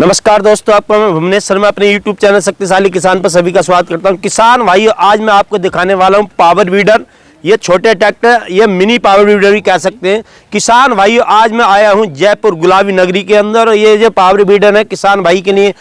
नमस्कार दोस्तों, आपका मैं भुवनेश शर्मा अपने YouTube चैनल शक्तिशाली किसान पर सभी का स्वागत करता हूं। किसान भाइयों, आज मैं आपको दिखाने वाला हूं पावर वीडर। ये छोटे ट्रैक्टर, ये मिनी पावर वीडर भी कह सकते हैं। किसान भाइयों, आज मैं आया हूं जयपुर गुलाबी नगरी के अंदर। और ये जो पावर वीडर है किसान भाई के लिए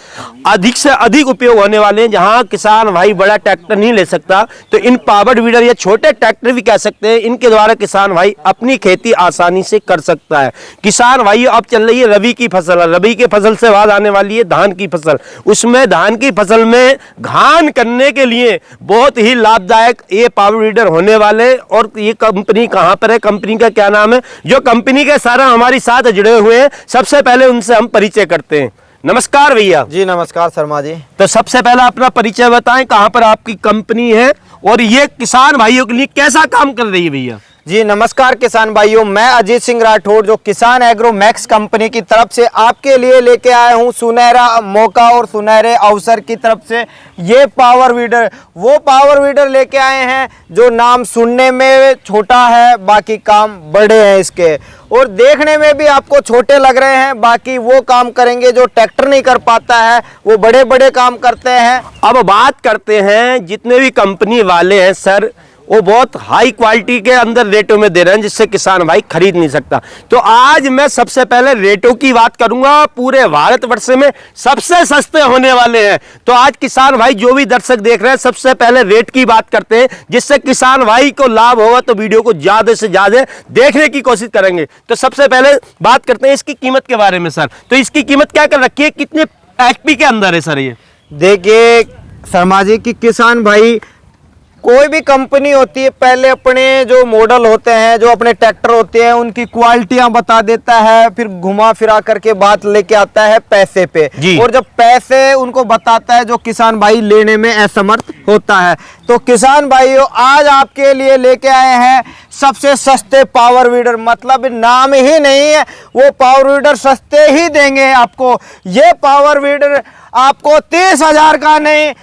अधिक से अधिक उपयोग होने वाले हैं। जहां किसान भाई बड़ा ट्रैक्टर नहीं ले सकता, तो इन पावर वीडर या छोटे ट्रैक्टर भी कह सकते हैं, इनके द्वारा किसान भाई अपनी खेती आसानी से कर सकता है। किसान भाइयों, अब चल रही है रबी की फसल। रबी की फसल से बाद आने वाली है धान की फसल। उसमें धान की फसल में घान करने के लिए बहुत ही लाभदायक ये पावर वीडर होने वाले। और ये कंपनी कहां पर है, कंपनी का क्या नाम है, जो कंपनी के सारा हमारे साथ जुड़े हुए हैं, सबसे पहले उनसे हम परिचय करते हैं। नमस्कार भैया। जी नमस्कार शर्मा जी। तो सबसे पहले अपना परिचय बताएं, कहां पर आपकी कंपनी है और ये किसान भाइयों के लिए कैसा काम कर रही है भैया। जी नमस्कार किसान भाइयों, मैं अजीत सिंह राठौर जो किसान एग्रो मैक्स कंपनी की तरफ से आपके लिए लेके आया हूं सुनहरा मौका और सुनहरे अवसर की तरफ से ये पावर वीडर। वो पावर वीडर लेके आए हैं जो नाम सुनने में छोटा है, बाकी काम बड़े हैं इसके, और देखने में भी आपको छोटे लग रहे हैं, बाकी वो काम करेंगे जो ट्रैक्टर नहीं कर पाता है, वो बड़े बड़े काम करते हैं। अब बात करते हैं, जितने भी कंपनी वाले हैं सर, वो बहुत हाई क्वालिटी के अंदर रेटों में दे रहे हैं, जिससे किसान भाई खरीद नहीं सकता। तो आज मैं सबसे पहले रेटों की बात करूंगा। पूरे भारतवर्ष में सबसे सस्ते होने वाले हैं। तो आज किसान भाई जो भी दर्शक देख रहे हैं, सबसे पहले रेट की बात करते हैं, जिससे किसान भाई को लाभ होगा। तो वीडियो को ज्यादा से ज्यादा देखने की कोशिश करेंगे। तो सबसे पहले बात करते हैं इसकी कीमत के बारे में सर। तो इसकी कीमत क्या कर रखी है, कितने HP के अंदर है सर ये? देखिए शर्मा जी की किसान भाई, कोई भी कंपनी होती है पहले अपने जो मॉडल होते हैं, जो अपने ट्रैक्टर होते हैं, उनकी क्वालिटियां बता देता है, फिर घुमा फिरा करके बात लेके आता है पैसे पे। और जब पैसे उनको बताता है, जो किसान भाई लेने में असमर्थ होता है। तो किसान भाइयों, आज आपके लिए लेके आए हैं सबसे सस्ते पावर वीडर। मतलब नाम ही नहीं है, वो पावर वीडर सस्ते ही देंगे आपको। ये पावर वीडर आपको 30,000 का नहीं,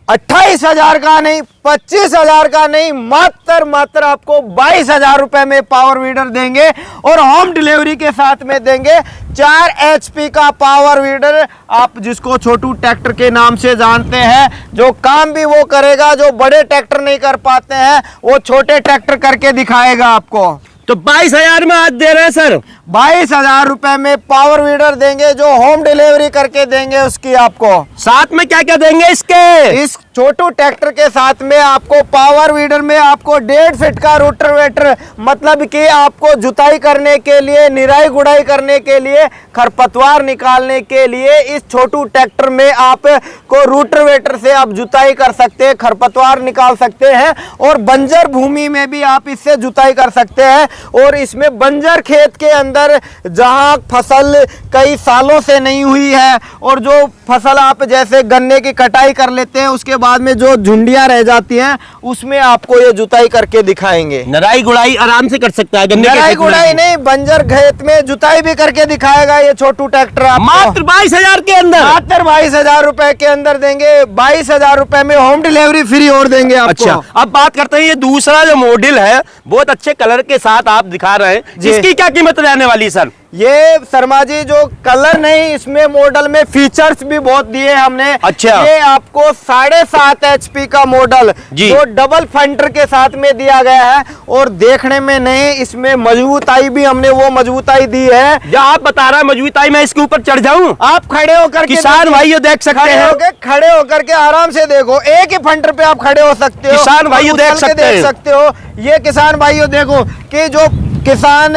28,000 का नहीं, 25,000 का नहीं, मात्र आपको 22,000 रुपए में पावर वीडर देंगे। और होम डिलीवरी के साथ में देंगे 4 HP का पावर वीडर, आप जिसको छोटू ट्रैक्टर के नाम से जानते हैं, जो काम भी वो करेगा जो बड़े ट्रैक्टर नहीं कर पाते हैं, वो छोटे ट्रैक्टर करके दिखाएगा आपको। तो 22,000 में आज दे रहे हैं सर। 22,000 रुपए में पावर वीडर देंगे, जो होम डिलीवरी करके देंगे उसकी आपको। साथ में क्या क्या देंगे इसके? इस छोटू ट्रैक्टर के साथ में आपको पावर वीडर में आपको 1.5 फीट का रोटावेटर, मतलब कि आपको जुताई करने के लिए, निराई गुड़ाई करने के लिए, खरपतवार निकालने के लिए इस छोटू ट्रैक्टर में आपको रोटावेटर से आप जुताई कर सकते हैं, खरपतवार निकाल सकते हैं, और बंजर भूमि में भी आप इससे जुताई कर सकते हैं। और इसमें बंजर खेत के अंदर जहां फसल कई सालों से नहीं हुई है, और जो फसल आप जैसे गन्ने की कटाई कर लेते हैं, उसके बाद में जो झुंडियां रह जाती हैं, उसमें आपको ये जुताई करके दिखाएंगे। नराई गुड़ाई आराम से कर सकता है। नराई गुड़ाई नहीं, बंजर खेत में जुताई भी करके दिखाएगा ये छोटू ट्रैक्टर। मात्र 22,000 के अंदर, मात्र 22,000 रुपए के अंदर देंगे। 22,000 रुपए में होम डिलीवरी फ्री और देंगे आपको। अच्छा, अब बात करते हैं ये दूसरा जो मॉडल है, बहुत अच्छे कलर के साथ आप दिखा रहे हैं, जिसकी क्या कीमत रहने वाली सर? ये शर्मा जी जो कलर नहीं, इसमें मॉडल में फीचर्स भी बहुत दिए हमने। अच्छा। ये आपको 7.5 HP का मॉडल जो डबल फंडर के साथ में दिया गया है, और देखने में नहीं, इसमें मजबूताई भी हमने वो मजबूताई दी है जो आप बता रहे हैं। मजबूताई मैं इसके ऊपर चढ़ जाऊं? आप खड़े होकर किसान भाइयों देख सकते हैं, खड़े होकर के आराम से देखो, एक ही फंडर पे आप खड़े हो सकते हो। किसान भाइयों देख सकते हो। ये किसान भाइयों देखो कि जो किसान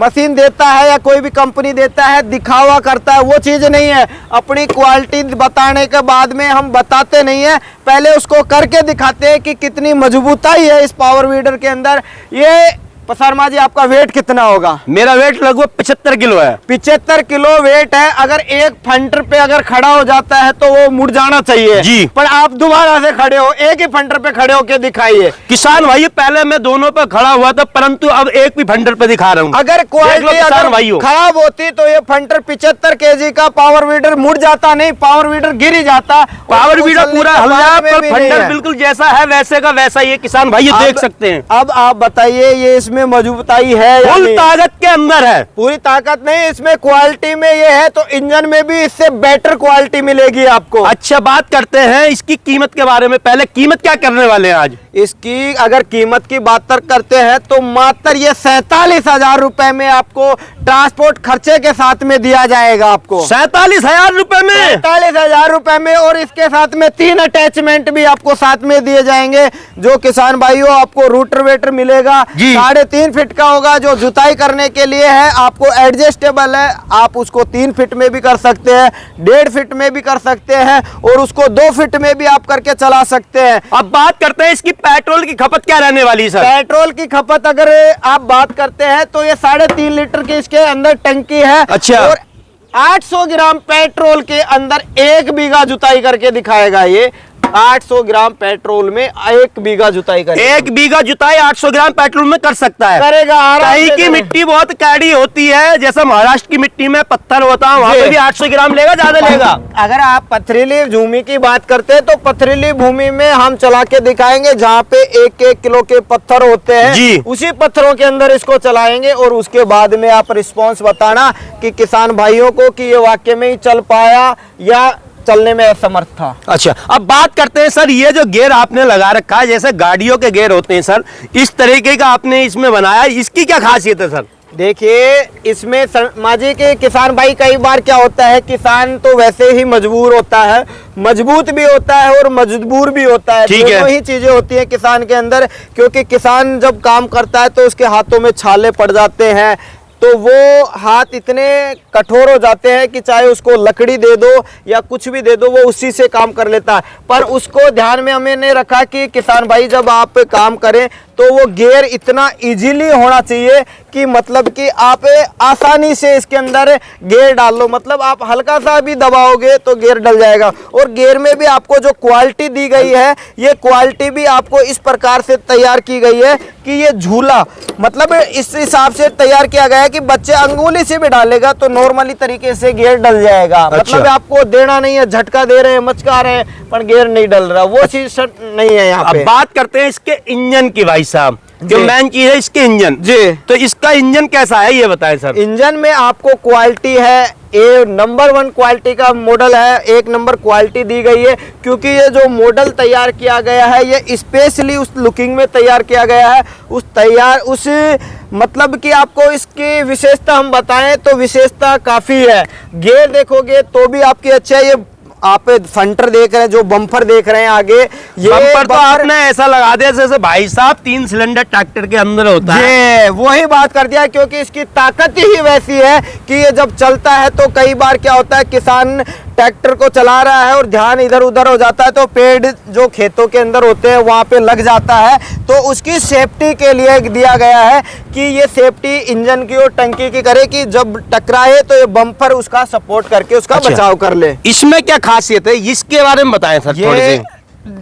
मशीन देता है या कोई भी कंपनी देता है, दिखावा करता है, वो चीज नहीं है। अपनी क्वालिटी बताने के बाद में हम बताते नहीं है, पहले उसको करके दिखाते हैं कि कितनी मजबूताई है इस पावर वीडर के अंदर। ये शर्मा जी, आपका वेट कितना होगा? मेरा वेट लगभग 75 किलो है। 75 किलो वेट है। अगर एक फंटर पे अगर खड़ा हो जाता है तो वो मुड़ जाना चाहिए जी, पर आप दोबारा से खड़े हो, एक ही फंटर पे खड़े होके दिखाइए। किसान भाई, पहले मैं दोनों पे खड़ा हुआ था, परंतु अब एक भी फंटर पे दिखा रहा हूँ। अगर क्वालिटी खराब होती तो ये फंटर 75 kg का पावर वीडर मुड़ जाता नहीं, पावर वीडर गिर ही जाता। पावर वीडर पूरा हल्ला, पर फंटर बिल्कुल जैसा है वैसे का वैसा। ये किसान भाई देख सकते हैं। अब आप बताइए, ये इसमें इसमें मजबूताई है या फुल नहीं? ताकत के अंदर है। पूरी ताकत नहीं, इसमें क्वालिटी में ये है, तो इंजन में भी इससे बेटर क्वालिटी मिलेगी आपको। अच्छा, बात करते हैं इसकी कीमत के बारे में। पहले कीमत क्या करने वाले हैं आज? इसकी अगर कीमत की बात करते हैं तो मात्र ये 47,000 रुपए में आपको ट्रांसपोर्ट खर्चे के साथ में दिया जाएगा आपको। 47,000 रुपए में? 47,000 रुपए में, और इसके साथ में 3 अटैचमेंट भी आपको साथ में दिए जाएंगे। जो किसान भाइयों, आपको रूटर वेटर मिलेगा, 3.5 फीट का होगा, जो जुताई करने के लिए है। आपको एडजस्टेबल है, आप उसको 3 फीट में भी कर सकते हैं, 1.5 फीट में भी कर सकते हैं, और उसको 2 फीट में भी आप करके चला सकते हैं। अब बात करते हैं इसकी पेट्रोल की खपत क्या रहने वाली है सर? पेट्रोल की खपत अगर आप बात करते हैं तो ये 3.5 लीटर की इसके अंदर टंकी है। अच्छा। और 800 ग्राम पेट्रोल के अंदर 1 बीघा जुताई करके दिखाएगा ये। 800 ग्राम पेट्रोल में 1 बीघा जुताई करेगा। 1 बीघा जुताई 800 ग्राम पेट्रोल में कर सकता है? करेगा आराम कहीं से की करेगा। मिट्टी बहुत कैडी होती है, जैसे महाराष्ट्र की मिट्टी में पत्थर होता है, वहां पे भी 800 ग्राम लेगा, ज्यादा लेगा? अगर आप पथरीली भूमि की बात करते हैं तो पथरीली भूमि में हम चला के दिखाएंगे, जहाँ पे 1-1 किलो के पत्थर होते हैं जी। उसी पत्थरों के अंदर इसको चलाएंगे, और उसके बाद में आप रिस्पॉन्स बताना कि किसान भाइयों को कि ये वाकई में ही चल पाया या चलने में असमर्थ था। अच्छा, अब बात करते हैं सर, ये जो गेयर आपने लगा रखा है, जैसे गाड़ियों के गेयर होते हैं सर, इस तरीके का आपने इसमें बनाया, इसकी क्या खासियत है सर? देखिए, इसमें माजी के किसान भाई, कई बार क्या होता है, किसान तो वैसे ही मजबूर होता है, मजबूत भी होता है और मजबूर भी होता है। ठीक है। दोनों ही चीजें होती हैं किसान के अंदर, क्योंकि किसान जब काम करता है तो उसके हाथों में छाले पड़ जाते हैं, तो वो हाथ इतने कठोर हो जाते हैं कि चाहे उसको लकड़ी दे दो या कुछ भी दे दो, वो उसी से काम कर लेता है। पर उसको ध्यान में हमने रखा कि किसान भाई जब आप काम करें तो वो गियर इतना इजीली होना चाहिए कि मतलब कि आप आसानी से इसके अंदर गियर डाल लो, मतलब आप हल्का सा भी दबाओगे तो गियर डल जाएगा। और गियर में भी आपको जो क्वालिटी दी गई है, ये क्वालिटी भी आपको इस प्रकार से तैयार की गई है कि ये झूला, मतलब इस हिसाब से तैयार किया गया है कि बच्चे अंगुली से भी डालेगा तो नॉर्मली तरीके से गियर डल जाएगा। अच्छा। मतलब आपको देना नहीं है, झटका दे रहे हैं, मचका रहे हैं, पर गियर नहीं डल रहा, वो चीज नहीं है यहाँ पे। अब बात करते हैं इसके इंजन की भाई साहब, जो मेन चीज है इसके इंजन जी। तो इसका इंजन कैसा है ये बताएं सर। इंजन में आपको क्वालिटी है, ये नंबर 1 क्वालिटी का मॉडल है, 1 नंबर क्वालिटी दी गई है, क्योंकि ये जो मॉडल तैयार किया गया है ये स्पेशली उस लुकिंग में तैयार किया गया है, उस मतलब कि आपको इसकी विशेषता हम बताएं तो विशेषता काफ़ी है। गियर देखोगे तो भी आपकी अच्छा है, ये आप फंटर देख रहे हैं, जो बम्पर देख रहे हैं आगे, ये बम्पर तो आपने ऐसा लगा दिया जैसे भाई साहब 3 सिलेंडर ट्रैक्टर के अंदर होता है। वही बात कर दिया, क्योंकि इसकी ताकत ही वैसी है कि ये जब चलता है तो कई बार क्या होता है, किसान ट्रैक्टर को चला रहा है और ध्यान इधर उधर हो जाता है तो पेड़ जो खेतों के अंदर होते हैं वहाँ पे लग जाता है, तो उसकी सेफ्टी के लिए दिया गया है कि ये सेफ्टी इंजन की और टंकी की करे कि जब टकराए तो ये बम्पर उसका सपोर्ट करके उसका अच्छा। बचाव कर ले। इसमें क्या खासियत है, इसके बारे में बताएं सर थोड़ी ये सी।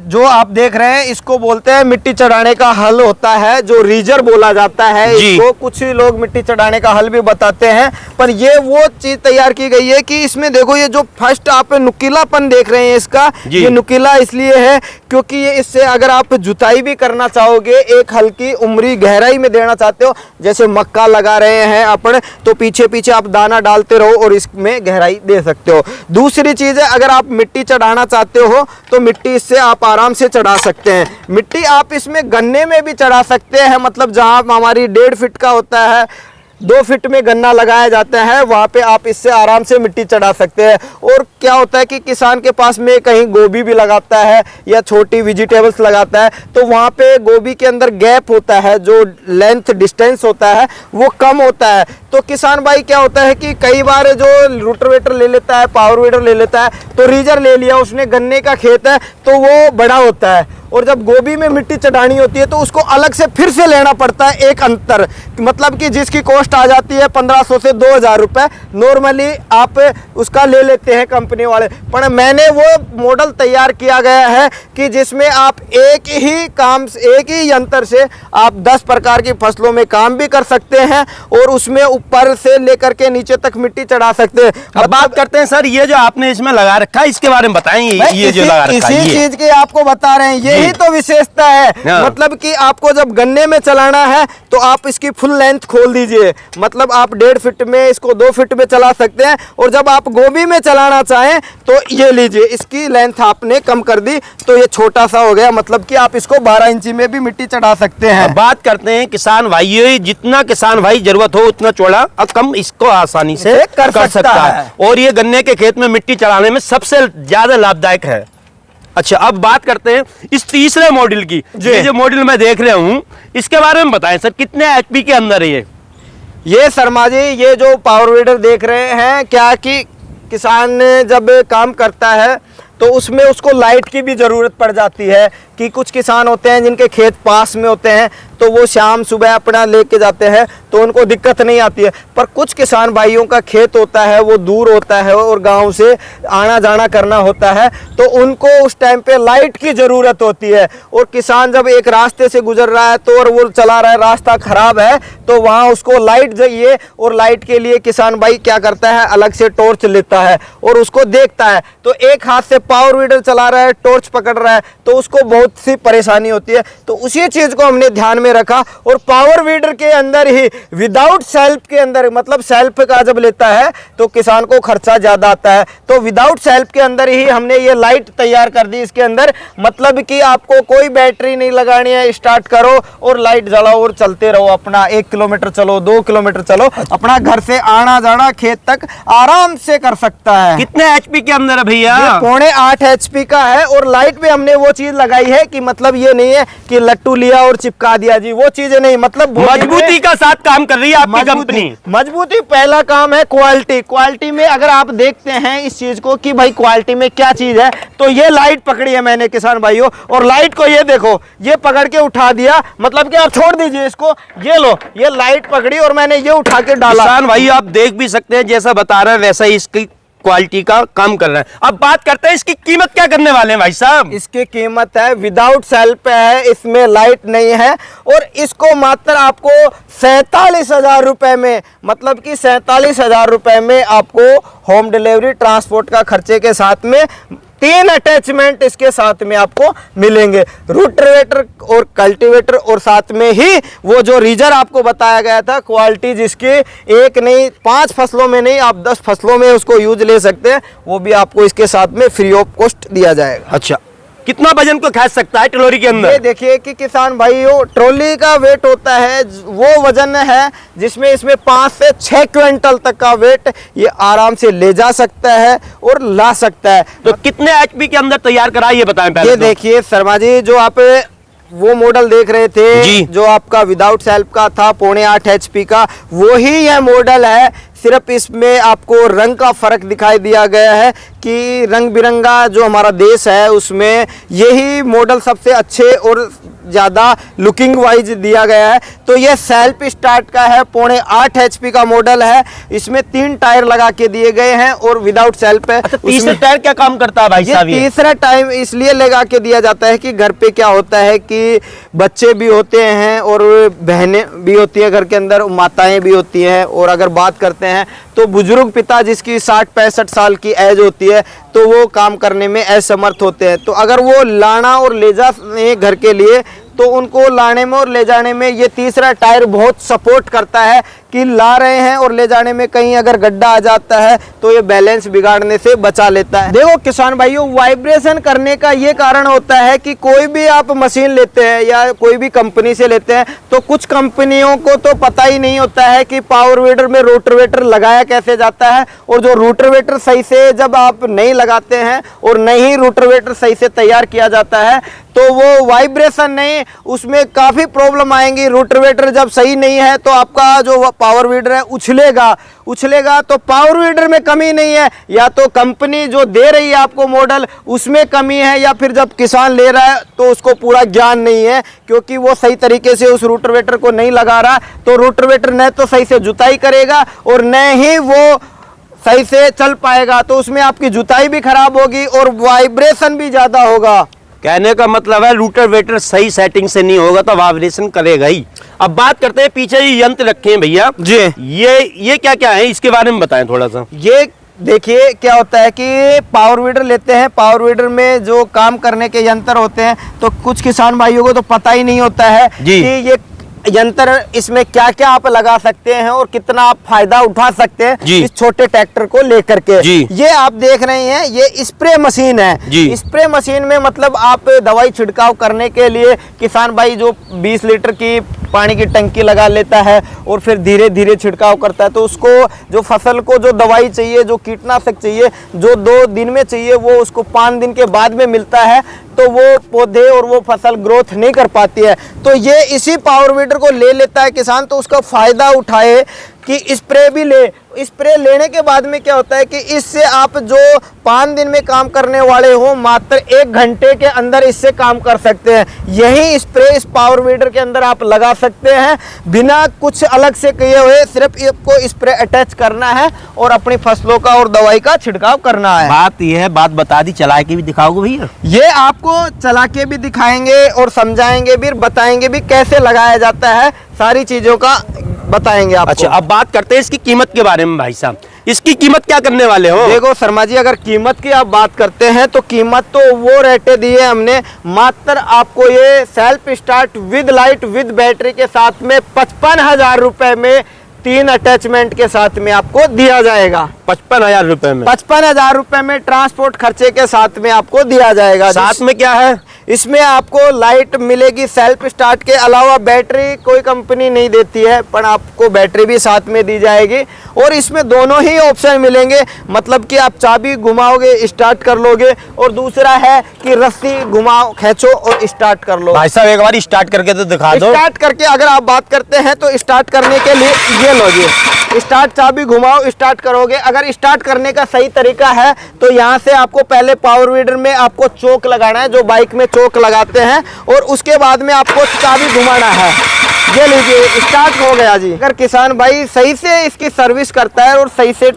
जो आप देख रहे हैं इसको बोलते हैं मिट्टी चढ़ाने का हल होता है, जो रीजर बोला जाता है इसको। कुछ ही लोग मिट्टी चढ़ाने का हल भी बताते हैं, पर ये वो चीज तैयार की गई है कि इसमें देखो, ये जो फर्स्ट आप नुकीलापन देख रहे हैं इसका, ये नुकीला इसलिए है क्योंकि ये इससे अगर आप जुताई भी करना चाहोगे, एक हल्की उम्री गहराई में देना चाहते हो, जैसे मक्का लगा रहे हैं अपन, तो पीछे पीछे आप दाना डालते रहो और इसमें गहराई दे सकते हो। दूसरी चीज है, अगर आप मिट्टी चढ़ाना चाहते हो तो मिट्टी इससे आप आराम से चढ़ा सकते हैं। मिट्टी आप इसमें गन्ने में भी चढ़ा सकते हैं, मतलब जहां हमारी 1.5 फीट का होता है, 2 फीट में गन्ना लगाया जाता है, वहाँ पे आप इससे आराम से मिट्टी चढ़ा सकते हैं। और क्या होता है कि किसान के पास में कहीं गोभी भी लगाता है या छोटी वेजिटेबल्स लगाता है, तो वहाँ पे गोभी के अंदर गैप होता है, जो लेंथ डिस्टेंस होता है वो कम होता है। तो किसान भाई क्या होता है कि कई बार जो रोटावेटर ले लेता है, पावर वीडर ले लेता है, तो रीजर ले लिया उसने, गन्ने का खेत है तो वो बड़ा होता है, और जब गोभी में मिट्टी चढ़ानी होती है तो उसको अलग से फिर से लेना पड़ता है एक अंतर, मतलब कि जिसकी कॉस्ट आ जाती है 1500 से 2000 रुपए। नॉर्मली आप उसका ले लेते हैं कंपनी वाले, पर मैंने वो मॉडल तैयार किया गया है कि जिसमें आप एक ही यंत्र से आप 10 प्रकार की फसलों में काम भी कर सकते हैं और उसमें ऊपर से लेकर के नीचे तक मिट्टी चढ़ा सकते हैं। अब बात करते हैं सर, ये जो आपने इसमें लगा रखा है इसके बारे में बताएं। ये जो लगा रखा है, इसी चीज के आपको बता रहे हैं, ये यही तो विशेषता है। हाँ। मतलब कि आपको जब गन्ने में चलाना है तो आप इसकी फुल लेंथ खोल दीजिए, मतलब आप 1.5 फीट में इसको 2 फीट में चला सकते हैं। और जब आप गोभी में चलाना चाहें तो ये लीजिए, इसकी लेंथ आपने कम कर दी तो ये छोटा सा हो गया, मतलब कि आप इसको 12 इंची में भी मिट्टी चढ़ा सकते हैं। अब बात करते हैं किसान भाइयों, जितना किसान भाई जरूरत हो उतना चौड़ा और कम इसको आसानी से कर सकता है। और ये गन्ने के खेत में मिट्टी चढ़ाने में सबसे ज्यादा लाभदायक है। अच्छा, अब बात करते हैं इस तीसरे मॉडल की। ये जो मॉडल मैं देख रहा हूँ इसके बारे में बताएं सर, कितने एचपी के अंदर है ये शर्मा जी, ये जो पावर वीडर देख रहे हैं, क्या कि किसान जब काम करता है तो उसमें उसको लाइट की भी ज़रूरत पड़ जाती है कि कुछ किसान होते हैं जिनके खेत पास में होते हैं तो वो शाम सुबह अपना लेके जाते हैं तो उनको दिक्कत नहीं आती है। पर कुछ किसान भाइयों का खेत होता है वो दूर होता है और गांव से आना जाना करना होता है, तो उनको उस टाइम पे लाइट की ज़रूरत होती है। और किसान जब एक रास्ते से गुजर रहा है तो और वो चला रहा है, रास्ता ख़राब है, तो वहाँ उसको लाइट चाहिए। और लाइट के लिए किसान भाई क्या करता है, अलग से टॉर्च लेता है और उसको देखता है। तो एक हाथ से पावर वीडर चला रहा है, टॉर्च पकड़ रहा है, तो उसको बहुत सी परेशानी होती है। तो उसी चीज़ को हमने ध्यान में रखा और पावर वीडर के अंदर ही विदाउट सेल्फ के अंदर, मतलब सेल्फ का जब लेता है तो किसान को खर्चा ज्यादा आता है, तो विदाउट सेल्फ के अंदर ही हमने ये लाइट तैयार कर दी इसके अंदर। मतलब कि आपको कोई बैटरी नहीं लगानी है, स्टार्ट करो और लाइट जलाओ और चलते रहो अपना। 1 किलोमीटर चलो, 2 किलोमीटर चलो, अपना घर से आना जाना खेत तक आराम से कर सकता है। कितने एचपी के अंदर है भैया? 8.5 एचपी का है। और लाइट में हमने वो चीज लगाई है कि मतलब ये नहीं है कि लट्टू लिया और चिपका दिया जी, वो चीजें नहीं। मतलब मजबूती का साथ काम कर रही है आपकी कंपनी। मजबूती पहला काम है। क्वालिटी, क्वालिटी में अगर आप देखते हैं इस चीज को कि भाई क्वालिटी में क्या चीज है, तो ये लाइट पकड़ी है मैंने किसान भाइयों, और लाइट को ये देखो, ये पकड़ के उठा दिया, मतलब कि आप छोड़ दीजिए इसको, ये लो, ये लाइट पकड़ी और मैंने ये उठा के डाला। किसान भाई आप देख भी सकते हैं, जैसा बता रहे हैं वैसा ही इसकी क्वालिटी का काम कर रहे हैं। अब बात करते हैं इसकी कीमत क्या करने वाले हैं भाई साहब? इसकी कीमत है विदाउट सेल्फ है, इसमें लाइट नहीं है, और इसको मात्र आपको 47,000 रुपए में, मतलब कि 47,000 रुपए में आपको होम डिलीवरी ट्रांसपोर्ट का खर्चे के साथ में 3 अटैचमेंट इसके साथ में आपको मिलेंगे, रूटवेटर और कल्टीवेटर, और साथ में ही वो जो रीजर आपको बताया गया था, क्वालिटी जिसकी एक नहीं 5 फसलों में नहीं, आप 10 फसलों में उसको यूज ले सकते हैं, वो भी आपको इसके साथ में फ्री ऑफ कॉस्ट दिया जाएगा। अच्छा, कितना वजन को खींच सकता है ट्रॉली के अंदर? ये देखिए कि किसान भाइयों, ट्रॉली का वेट होता है वो वजन है जिसमें इसमें 5 से 6 क्विंटल तक का वेट ये आराम से ले जा सकता है और ला सकता है। तो कितने एचपी के अंदर तैयार करा ये बताएं पहले। ये देखिए शर्मा जी, जो आप वो मॉडल देख रहे थे जी, जो आपका विदाउट सेल्फ का था 8.5 एचपी का, वही यह मॉडल है। सिर्फ इसमें आपको रंग का फर्क दिखाई दिया गया है कि रंग बिरंगा जो हमारा देश है उसमें यही मॉडल सबसे अच्छे और ज़्यादा लुकिंग वाइज दिया गया है। तो ये सेल्फ स्टार्ट का है, 8.5 एचपी का मॉडल है। इसमें 3 टायर लगा के दिए गए हैं और विदाउट सेल्फ है। अच्छा, तीसरा टायर क्या काम करता है भाई साहब? ये तीसरा टायर इसलिए लगा के दिया जाता है कि घर पे क्या होता है कि बच्चे भी होते हैं और बहनें भी होती है घर के अंदर, माताएं भी होती हैं, और अगर बात करते हैं तो बुजुर्ग पिता जिसकी 60-65 साल की एज होती है तो वो काम करने में असमर्थ होते हैं। तो अगर वो लाना और ले जाने घर के लिए, तो उनको लाने में और ले जाने में ये तीसरा टायर बहुत सपोर्ट करता है कि ला रहे हैं और ले जाने में कहीं अगर गड्ढा आ जाता है तो ये बैलेंस बिगाड़ने से बचा लेता है। देखो किसान भाइयों, वाइब्रेशन करने का ये कारण होता है कि कोई भी आप मशीन लेते हैं या कोई भी कंपनी से लेते हैं तो कुछ कंपनियों को तो पता ही नहीं होता है कि पावर वीडर में रोटरवेटर लगाया कैसे जाता है, और जो रोटरवेटर सही से जब आप नहीं लगाते हैं और नहीं रोटरवेटर सही से तैयार किया जाता है तो वो वाइब्रेशन नहीं, उसमें काफ़ी प्रॉब्लम आएंगी। रोटरवेटर जब सही नहीं है तो आपका जो पावर वीडर है उछलेगा। तो पावर वीडर में कमी नहीं है, या तो कंपनी जो दे रही है आपको मॉडल उसमें कमी है, या फिर जब किसान ले रहा है तो उसको पूरा ज्ञान नहीं है क्योंकि वो सही तरीके से उस रोटरवेटर को नहीं लगा रहा। तो रोटरवेटर न तो सही से जुताई करेगा और न ही वो सही से चल पाएगा, तो उसमें आपकी जुताई भी खराब होगी और वाइब्रेशन भी ज़्यादा होगा। कहने का मतलब है रोटरवेटर सही सेटिंग से नहीं होगा तो वाइब्रेशन करेगा ही। अब बात करते हैं, पीछे ये यंत्र रखे हैं भैया जी, ये क्या क्या है इसके बारे में बताएं थोड़ा सा। ये देखिए क्या होता है कि पावर वीडर लेते हैं, पावर वीडर में जो काम करने के यंत्र होते हैं तो कुछ किसान भाइयों को तो पता ही नहीं होता है जी। कि ये यंत्र इसमें क्या क्या आप लगा सकते हैं और कितना आप फायदा उठा सकते हैं जी। इस छोटे ट्रैक्टर को लेकर के। जी। ये आप देख रहे हैं ये स्प्रे मशीन है जी। स्प्रे मशीन में मतलब आप दवाई छिड़काव करने के लिए किसान भाई जो 20 लीटर की पानी की टंकी लगा लेता है और फिर धीरे धीरे छिड़काव करता है, तो उसको जो फसल को जो दवाई चाहिए, जो कीटनाशक चाहिए, जो 2 दिन में चाहिए, वो उसको 5 दिन के बाद में मिलता है, तो वो पौधे और वो फसल ग्रोथ नहीं कर पाती है। तो ये इसी पावर वीडर को ले लेता है किसान, तो उसका फायदा उठाए कि स्प्रे भी ले। स्प्रे लेने के बाद में क्या होता है कि इससे आप जो 5 दिन में काम करने वाले हो मात्र 1 घंटे के अंदर इससे काम कर सकते हैं। यही स्प्रे इस पावर वीडर के अंदर आप लगा सकते हैं बिना कुछ अलग से किए हुए, सिर्फ आपको स्प्रे अटैच करना है और अपनी फसलों का और दवाई का छिड़काव करना है। बात यह है, बात बता दी, चला के भी दिखाओगे भैया? ये आपको चला के भी दिखाएंगे और समझाएंगे भी, बताएंगे भी कैसे लगाया जाता है, सारी चीजों का बताएंगे आपको। अच्छा, अब बात करते हैं इसकी कीमत के बारे में भाई साहब। इसकी कीमत क्या करने वाले हो? देखो शर्मा जी, अगर कीमत की आप बात करते हैं तो कीमत तो वो रेटे दी है हमने, मात्र आपको ये self start with light with battery के साथ में 55,000 रुपए में 3 अटैचमेंट के साथ में आपको दिया जाएगा। 55,000 रुपए में? 55,000 रुपए में ट्रांसपोर्ट खर्चे के साथ में आपको दिया जाएगा। साथ में क्या है? इसमें आपको लाइट मिलेगी सेल्फ स्टार्ट के अलावा, बैटरी कोई कंपनी नहीं देती है पर आपको बैटरी भी साथ में दी जाएगी और इसमें दोनों ही ऑप्शन मिलेंगे, मतलब कि आप चाबी घुमाओगे स्टार्ट कर लोगे और दूसरा है कि रस्सी घुमाओ खींचो और स्टार्ट कर लो। भाई साहब एक बार स्टार्ट करके तो दिखा दो। स्टार्ट करके अगर आप बात करते हैं तो स्टार्ट करने के लिए ये लोगे, स्टार्ट चाबी घुमाओ स्टार्ट करोगे। अगर स्टार्ट करने का सही तरीका है तो यहाँ से आपको पहले पावर वीडर में आपको चोक लगाना है, जो बाइक में चोक लगाते हैं, और उसके बाद में आपको चाबी घुमाना है। ये लीजिए स्टार्ट हो गया जी। अगर किसान भाई सही से इसकी सर्विस करता है और सही से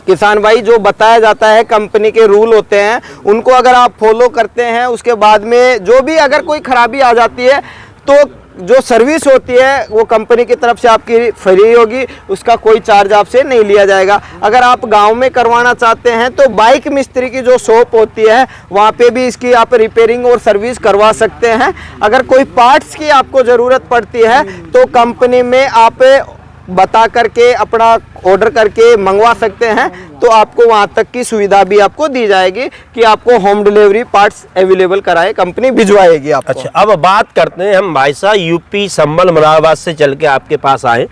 किसान भाई जो बताया जाता है, कंपनी के रूल होते हैं उनको अगर आप फॉलो करते हैं, उसके बाद में जो भी अगर कोई खराबी आ जाती है तो जो सर्विस होती है वो कंपनी की तरफ से आपकी फ्री होगी, उसका कोई चार्ज आपसे नहीं लिया जाएगा। अगर आप गांव में करवाना चाहते हैं तो बाइक मिस्त्री की जो शॉप होती है वहाँ पे भी इसकी आप रिपेयरिंग और सर्विस करवा सकते हैं। अगर कोई पार्ट्स की आपको ज़रूरत पड़ती है तो कंपनी में आप बता करके अपना ऑर्डर करके मंगवा सकते हैं, तो आपको वहां तक की सुविधा भी आपको दी जाएगी कि आपको होम डिलीवरी पार्ट्स अवेलेबल कराए, कंपनी भिजवाएगी आपको। अच्छा, अब बात करते हैं हम भाई साहब यूपी संभल मुरादाबाद से चल के आपके पास आए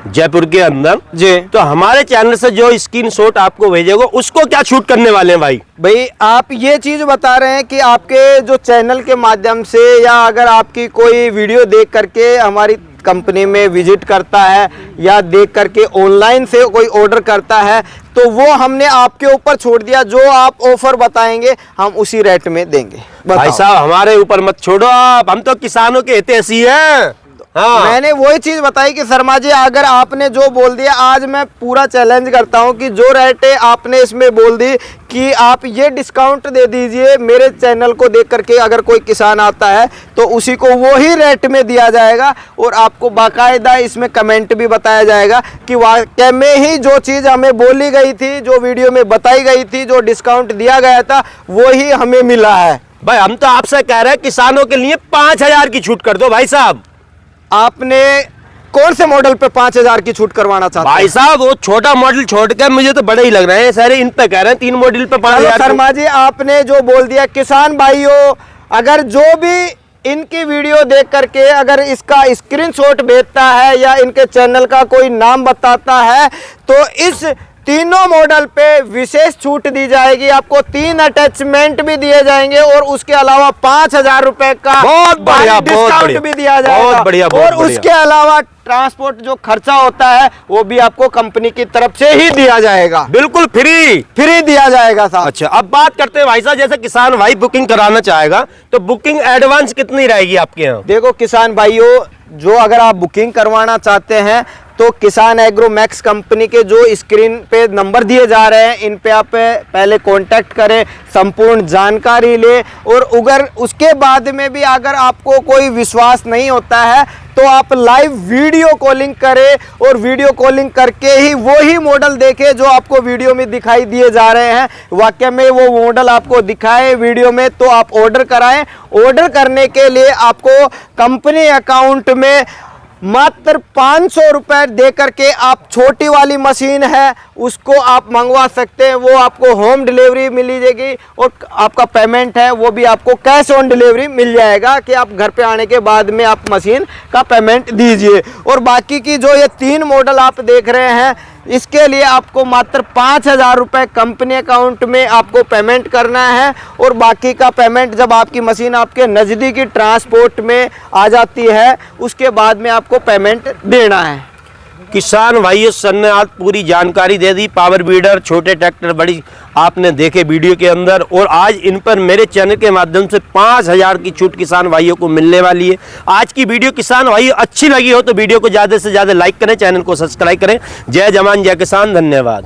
जयपुर के अंदर जी, तो हमारे चैनल से जो स्क्रीनशॉट आपको भेजेगा उसको क्या छूट करने वाले हैं भाई? भाई आप ये चीज बता रहे हैं कि आपके जो चैनल के माध्यम से या अगर आपकी कोई वीडियो देख करके हमारी कंपनी में विजिट करता है या देख करके ऑनलाइन से कोई ऑर्डर करता है तो वो हमने आपके ऊपर छोड़ दिया, जो आप ऑफर बताएंगे हम उसी रेट में देंगे। भाई साहब हमारे ऊपर मत छोड़ो आप, हम तो किसानों के हितैषी हैं। हाँ। मैंने वही चीज बताई कि शर्मा जी अगर आपने जो बोल दिया, आज मैं पूरा चैलेंज करता हूं कि जो रेट है आपने इसमें बोल दी कि आप ये डिस्काउंट दे दीजिए, मेरे चैनल को देख करके अगर कोई किसान आता है तो उसी को वो ही रेट में दिया जाएगा और आपको बाकायदा इसमें कमेंट भी बताया जाएगा कि वाकई में ही जो चीज़ हमें बोली गई थी, जो वीडियो में बताई गई थी, जो डिस्काउंट दिया गया था वो ही हमें मिला है। भाई हम तो आपसे कह रहे हैं किसानों के लिए 5,000 की छूट कर दो भाई साहब। आपने कौन से मॉडल पे 5,000 की छूट करवाना चाहते हैं? भाई साहब वो छोटा मॉडल छोड़ के मुझे तो बड़े ही लग रहे हैं सारे, इन पे कह रहे हैं 3 मॉडल पे 5,000। शर्मा जी आपने जो बोल दिया, किसान भाइयों अगर जो भी इनकी वीडियो देख करके अगर इसका स्क्रीनशॉट भेजता है या इनके चैनल का कोई नाम बताता है तो इस तीनों मॉडल पे विशेष छूट दी जाएगी, आपको 3 अटैचमेंट भी दिए जाएंगे और उसके अलावा 5,000 रुपए का बहुत बढ़िया डिस्काउंट भी दिया जाएगा। बहुत बढ़िया, और उसके अलावा ट्रांसपोर्ट जो खर्चा होता है वो भी आपको कंपनी की तरफ से ही दिया जाएगा, बिल्कुल फ्री दिया जाएगा साहब। अच्छा, अब बात करते हैं भाई साहब, जैसे किसान भाई बुकिंग कराना चाहेगा तो बुकिंग एडवांस कितनी रहेगी आपके यहाँ? देखो किसान भाइयों, जो अगर आप बुकिंग करवाना चाहते हैं तो किसान एग्रो मैक्स कंपनी के जो स्क्रीन पे नंबर दिए जा रहे हैं इन पे आप पहले कांटेक्ट करें, संपूर्ण जानकारी ले, और अगर उसके बाद में भी अगर आपको कोई विश्वास नहीं होता है तो आप लाइव वीडियो कॉलिंग करें और वीडियो कॉलिंग करके ही वही मॉडल देखें जो आपको वीडियो में दिखाई दिए जा रहे हैं। वाकई में वो मॉडल आपको दिखाए वीडियो में तो आप ऑर्डर कराएं। ऑर्डर करने के लिए आपको कंपनी अकाउंट में मात्र 500 रुपये दे करके आप छोटी वाली मशीन है उसको आप मंगवा सकते हैं। वो आपको होम डिलीवरी मिल जाएगी और आपका पेमेंट है वो भी आपको कैश ऑन डिलीवरी मिल जाएगा कि आप घर पे आने के बाद में आप मशीन का पेमेंट दीजिए। और बाकी की जो ये 3 मॉडल आप देख रहे हैं इसके लिए आपको मात्र 5,000 रुपये कंपनी अकाउंट में आपको पेमेंट करना है और बाकी का पेमेंट जब आपकी मशीन आपके नज़दीकी ट्रांसपोर्ट में आ जाती है उसके बाद में आपको पेमेंट देना है। किसान भाइयों, सर ने आज पूरी जानकारी दे दी। पावर वीडर, छोटे ट्रैक्टर, बड़ी आपने देखे वीडियो के अंदर, और आज इन पर मेरे चैनल के माध्यम से 5,000 की छूट किसान भाइयों को मिलने वाली है। आज की वीडियो किसान भाइयों अच्छी लगी हो तो वीडियो को ज़्यादा से ज़्यादा लाइक करें, चैनल को सब्सक्राइब करें। जय जवान जय किसान, धन्यवाद।